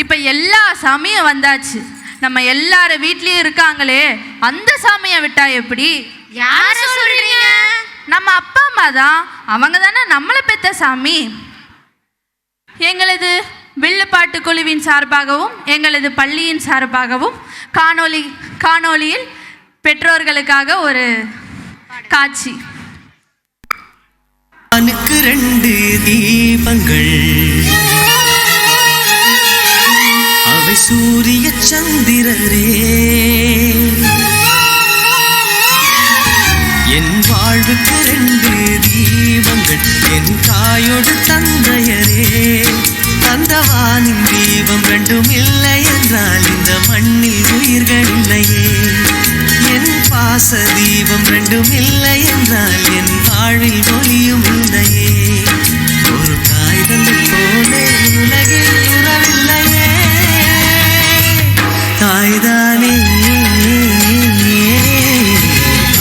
இப்போ எல்லா சாமியும் வந்தாச்சு. நம்ம எல்லார வீட்லேயும் இருக்காங்களே, அந்த சாமியை விட்டா எப்படி? யார சொல்றீங்க? நம்ம அப்பா அம்மா தான். அவங்க தானே நம்மளை பெற்ற சாமி. எங்களது வில்லுப்பாட்டு குழுவின் சார்பாகவும் எங்களது பள்ளியின் சார்பாகவும் காணொளியில் பெற்றோர்களுக்காக ஒரு காட்சி. அனுக்கு 2 தீபங்கள், அவை சூரிய சந்திரரே. என் வாழ்வுக்கு 2 தீபங்கள், என் தாயோடு தந்தையரே. தந்தவானின் தீபம் 2 இல்லை என்றால் இந்த மண்ணில் உயிர்கள் இல்லையே. என் பாச தீபம் 2 இல்லை என்றால் என் வாழ்வில் ஒளியும் இல்லையே. ஒரு தாய் தந்தை போலே உலகில் உறவில்லையே. தாய்தானே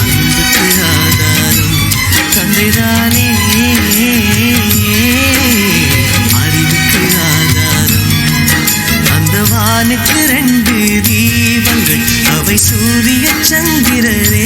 அன்புக்கு ஆதாரம், தந்தைதானே அறிவுக்கு ஆதாரம். அந்த வானுக்கு 2 தீபங்கள், அவை சூரிய சந்திரரே.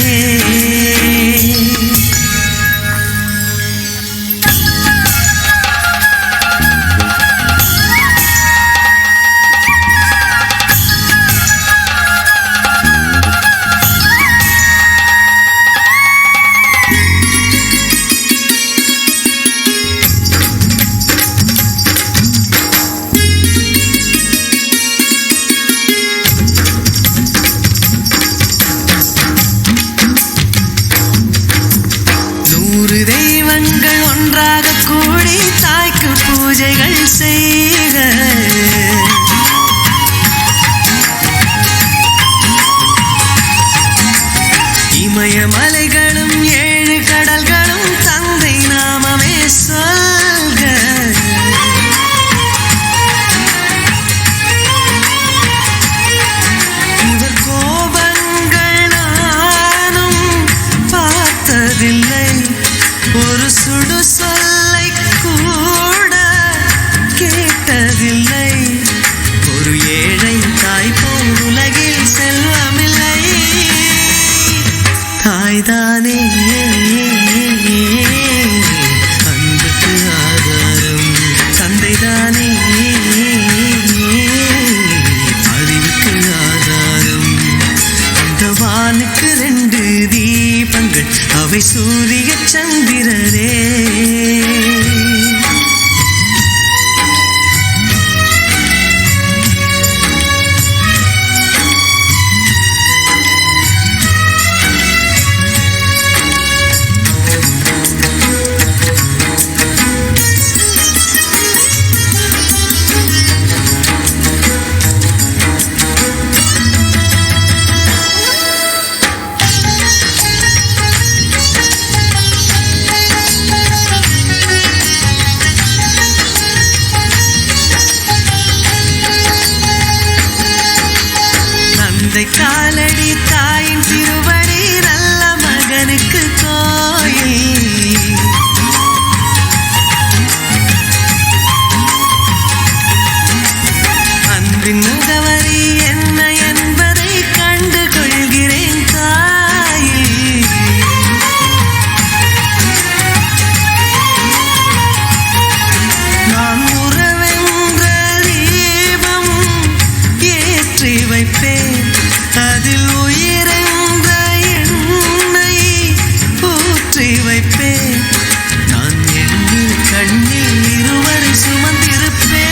தெய்வங்கள் ஒன்றாக கூடி தாய்க்கு பூஜைகள் செய்க. இமயமலைகளும் 7 கடல்களும் தந்தை நாமமே சொல்க. இவர் கோபங்கள் நானும் பார்த்ததில்லை, ஒரு சுடு சொல்லை கூட கேட்டதில்லை. ஒரு ஏழை தாய் போல் உலகில் செல்வமில்லை. தாய்தானே அன்புக்கு ஆதாரம், தந்தைதானே அறிவுக்கு ஆதாரம். அந்த வானுக்கு 2 தீபங்கள், அவை சூரிய சந்திரரே. காலடி தாயின் திருவடி, நல்ல மகனுக்கு கோயில். அன்பின் முகவரி என்ன என்பதை கண்டு கொள்கிறேன் தாயே. நான் உறவென்ற தீபம் ஏற்றி வைப்பேன், அதில் உயிரென்ற எண்ணெய் ஊற்றி வைப்பேன். நான் எண்ணில் கண்ணில் இருவரை சுமந்திருப்பேன்.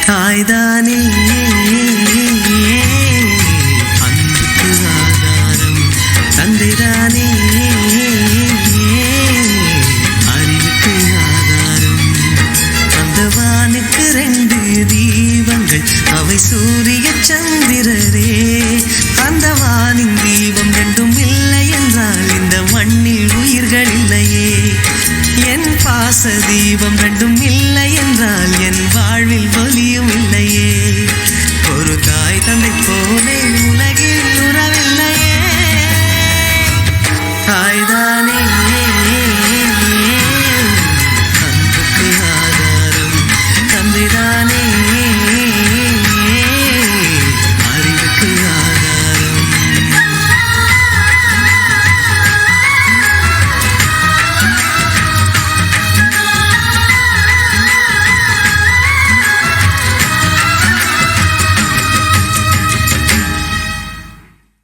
தாய்தானே அன்புக்கு ஆதாரம், தந்தைதானே அறிவுக்கு ஆதாரம். அந்த வானுக்கு 2 தீபங்கள், அவை சூரிய சந்திரரே.